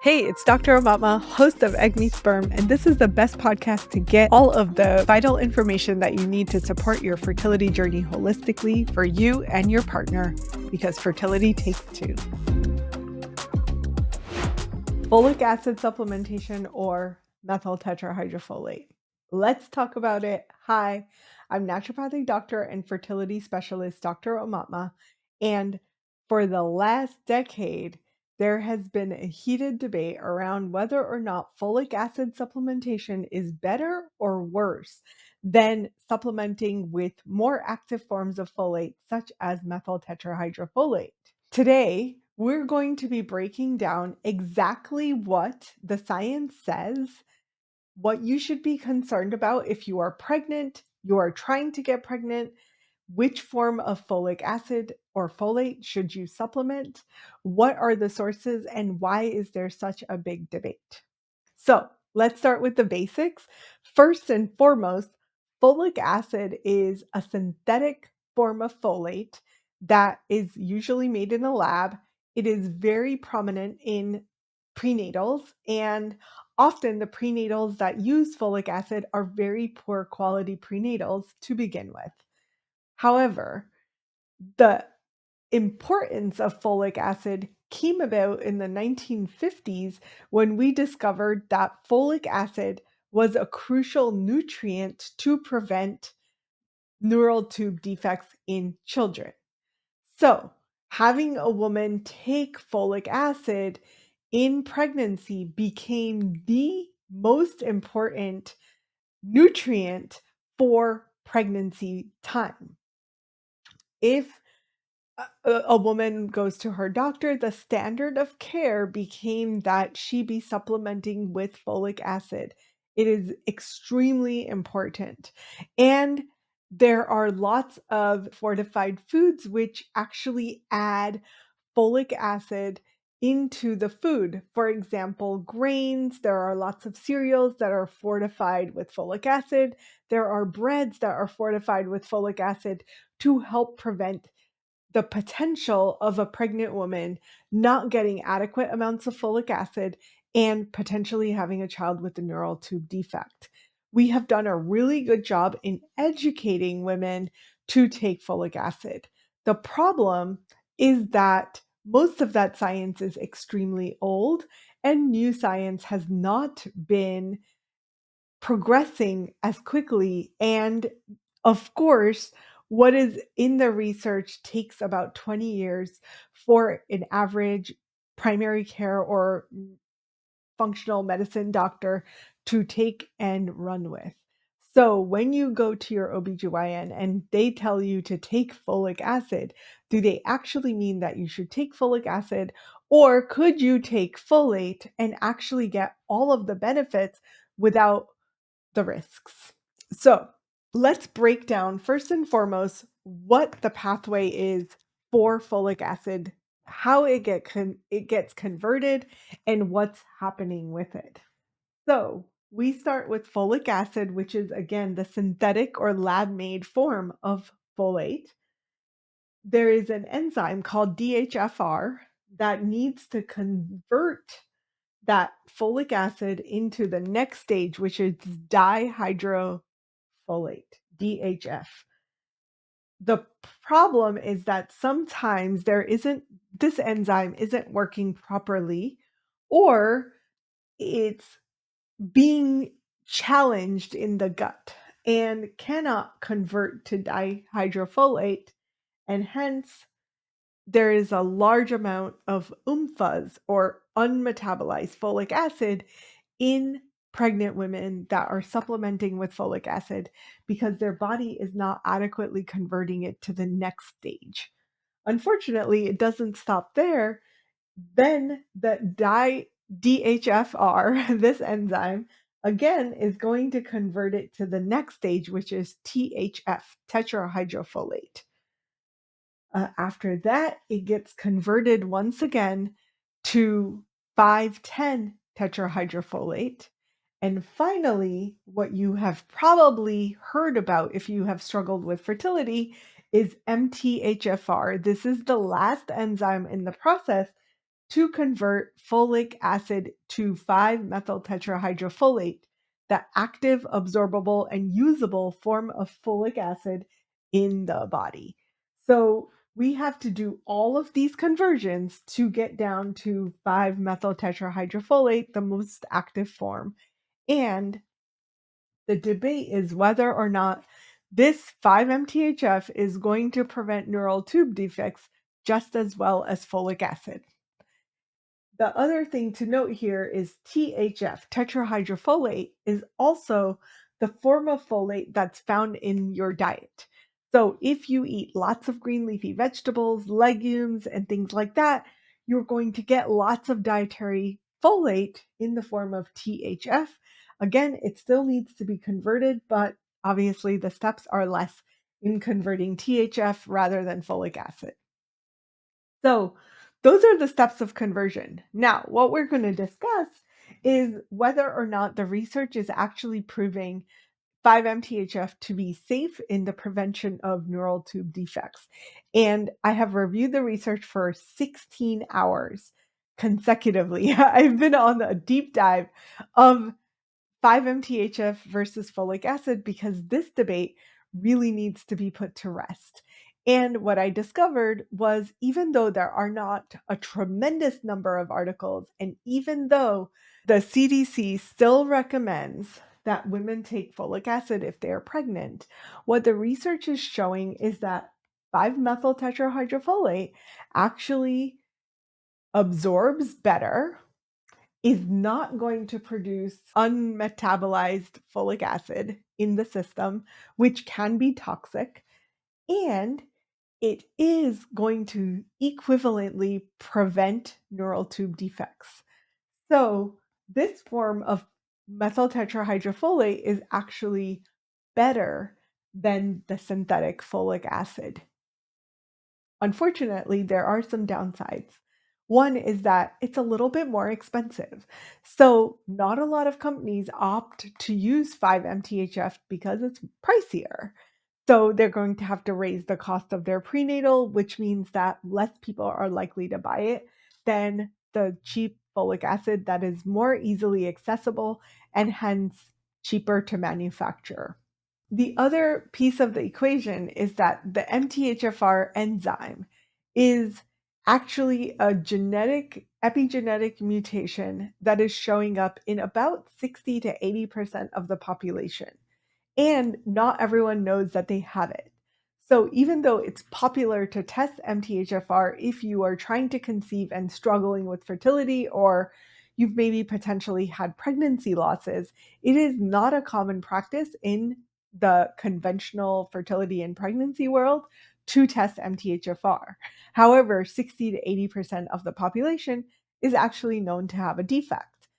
Hey, it's Dr. Aumatma, host of Egg Meets Sperm, and this is the best podcast to get all of the vital information that you need to support your fertility journey holistically for you and your partner, because fertility takes two. Folic acid supplementation or methyl tetrahydrofolate. Let's talk about it. Hi, I'm naturopathic doctor and fertility specialist Dr. Aumatma, and for the last decade, there has been a heated debate around whether or not folic acid supplementation is better or worse than supplementing with more active forms of folate, such as methyl tetrahydrofolate. Today, we're going to be breaking down exactly what the science says, what you should be concerned about if you are pregnant, you are trying to get pregnant, which form of folic acid or folate should you supplement, what are the sources, and why is there such a big debate? So let's start with the basics. First and foremost, folic acid is a synthetic form of folate that is usually made in a lab. It is very prominent in prenatals, and often the prenatals that use folic acid are very poor quality prenatals to begin with. However, the importance of folic acid came about in the 1950s when we discovered that folic acid was a crucial nutrient to prevent neural tube defects in children. So, having a woman take folic acid in pregnancy became the most important nutrient for pregnancy time. If a woman goes to her doctor, the standard of care became that she be supplementing with folic acid. It is extremely important. And there are lots of fortified foods which actually add folic acid into the food. For example, grains, there are lots of cereals that are fortified with folic acid. There are breads that are fortified with folic acid to help prevent the potential of a pregnant woman not getting adequate amounts of folic acid and potentially having a child with a neural tube defect. We have done a really good job in educating women to take folic acid. The problem is that most of that science is extremely old, and new science has not been progressing as quickly. And of course, what is in the research takes about 20 years for an average primary care or functional medicine doctor to take and run with. So when you go to your OBGYN and they tell you to take folic acid, do they actually mean that you should take folic acid? Or could you take folate and actually get all of the benefits without the risks? So let's break down first and foremost what the pathway is for folic acid, how it gets converted, and what's happening with it. So we start with folic acid, which is again the synthetic or lab-made form of folate. There is an enzyme called DHFR that needs to convert that folic acid into the next stage, which is dihydrofolate, DHF. The problem is that sometimes this enzyme isn't working properly, or it's being challenged in the gut and cannot convert to dihydrofolate, and hence there is a large amount of UMFAs or unmetabolized folic acid in pregnant women that are supplementing with folic acid because their body is not adequately converting it to the next stage. Unfortunately, it doesn't stop there. Then the DHFR, this enzyme, again is going to convert it to the next stage, which is THF, tetrahydrofolate. After that, it gets converted once again to 5,10 tetrahydrofolate. And finally, what you have probably heard about if you have struggled with fertility is MTHFR. This is the last enzyme in the process to convert folic acid to 5-methyl tetrahydrofolate, the active, absorbable, and usable form of folic acid in the body. So we have to do all of these conversions to get down to 5-methyl tetrahydrofolate, the most active form. And the debate is whether or not this 5-MTHF is going to prevent neural tube defects just as well as folic acid. The other thing to note here is THF, tetrahydrofolate, is also the form of folate that's found in your diet. So if you eat lots of green leafy vegetables, legumes, and things like that, you're going to get lots of dietary folate in the form of THF. Again, it still needs to be converted, but obviously the steps are less in converting THF rather than folic acid. So those are the steps of conversion. Now, what we're going to discuss is whether or not the research is actually proving 5-MTHF to be safe in the prevention of neural tube defects. And I have reviewed the research for 16 hours consecutively. I've been on a deep dive of 5-MTHF versus folic acid because this debate really needs to be put to rest. And what I discovered was even though there are not a tremendous number of articles, and even though the CDC still recommends that women take folic acid if they are pregnant, what the research is showing is that 5-methyl tetrahydrofolate actually absorbs better, is not going to produce unmetabolized folic acid in the system, which can be toxic, and it is going to equivalently prevent neural tube defects. So, this form of methyl tetrahydrofolate is actually better than the synthetic folic acid. Unfortunately, there are some downsides. One is that it's a little bit more expensive. So, not a lot of companies opt to use 5-MTHF because it's pricier. So, they're going to have to raise the cost of their prenatal, which means that less people are likely to buy it than the cheap folic acid that is more easily accessible and hence cheaper to manufacture. The other piece of the equation is that the MTHFR enzyme is actually a epigenetic mutation that is showing up in about 60 to 80% of the population. And not everyone knows that they have it. So even though it's popular to test MTHFR if you are trying to conceive and struggling with fertility, or you've maybe potentially had pregnancy losses, it is not a common practice in the conventional fertility and pregnancy world to test MTHFR. However, 60 to 80% of the population is actually known to have a defect.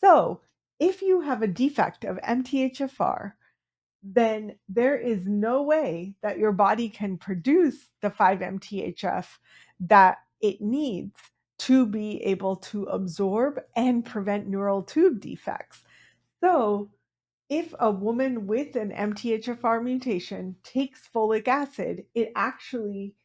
So if you have a defect of MTHFR, then there is no way that your body can produce the 5-MTHF that it needs to be able to absorb and prevent neural tube defects. So, if a woman with an MTHFR mutation takes folic acid, it actually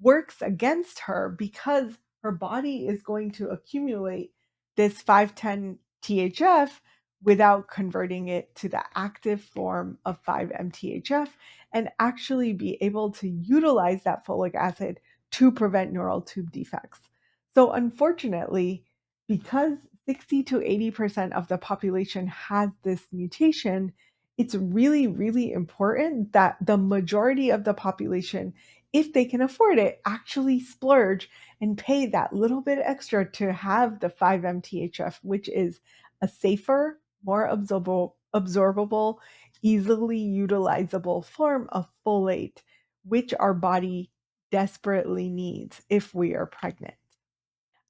works against her because her body is going to accumulate this 510 THF without converting it to the active form of 5-MTHF and actually be able to utilize that folic acid to prevent neural tube defects. So, unfortunately, because 60 to 80% of the population has this mutation, it's really, really important that the majority of the population, if they can afford it, actually splurge and pay that little bit extra to have the 5-MTHF, which is a safer, more absorbable, easily utilizable form of folate, which our body desperately needs if we are pregnant.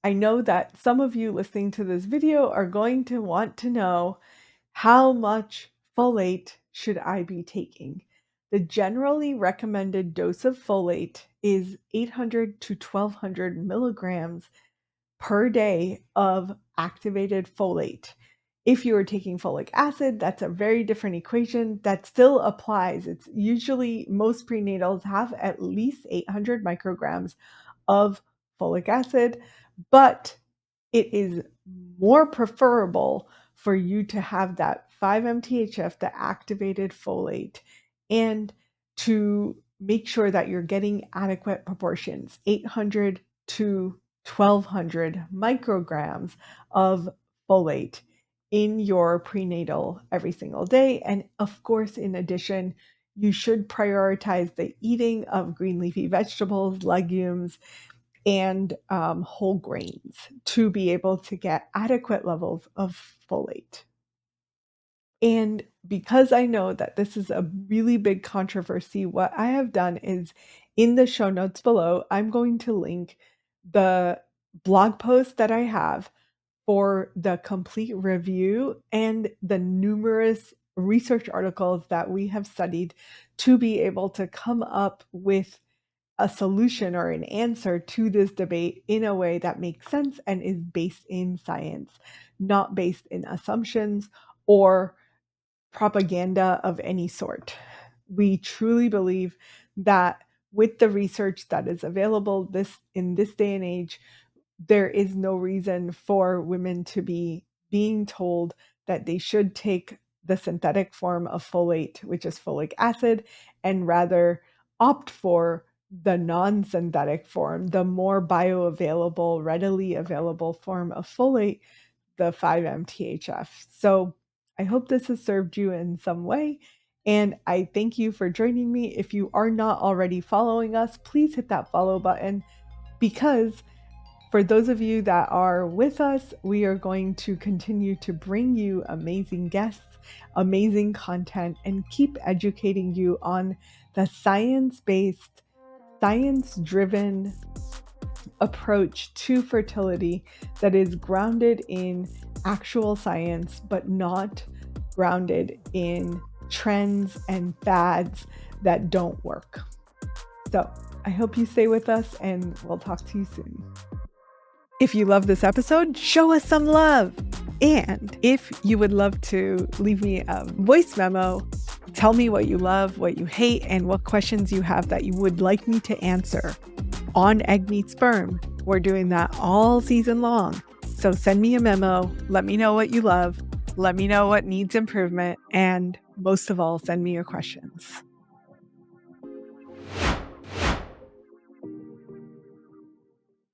I know that some of you listening to this video are going to want to know how much folate should I be taking. The generally recommended dose of folate is 800 to 1200 milligrams per day of activated folate. If you are taking folic acid, that's a very different equation that still applies. It's usually most prenatals have at least 800 micrograms of folic acid, but it is more preferable for you to have that 5-MTHF, the activated folate, and to make sure that you're getting adequate proportions, 800 to 1200 micrograms of folate in your prenatal every single day. And of course, in addition, you should prioritize the eating of green leafy vegetables, legumes, and whole grains to be able to get adequate levels of folate. And because I know that this is a really big controversy, what I have done is in the show notes below, I'm going to link the blog post that I have for the complete review and the numerous research articles that we have studied to be able to come up with a solution or an answer to this debate in a way that makes sense and is based in science, not based in assumptions or propaganda of any sort. We truly believe that with the research that is available in this day and age, there is no reason for women to be being told that they should take the synthetic form of folate, which is folic acid, and rather opt for the non-synthetic form, the more bioavailable, readily available form of folate, the 5-MTHF. So I hope this has served you in some way. And I thank you for joining me. If you are not already following us, please hit that follow button, because for those of you that are with us, we are going to continue to bring you amazing guests, amazing content, and keep educating you on the science-based, science-driven approach to fertility that is grounded in actual science, but not grounded in trends and fads that don't work. So I hope you stay with us, and we'll talk to you soon. If you love this episode, show us some love. And if you would love to leave me a voice memo, tell me what you love, what you hate, and what questions you have that you would like me to answer on Egg Meets Sperm. We're doing that all season long. So send me a memo, let me know what you love, let me know what needs improvement, and most of all, send me your questions.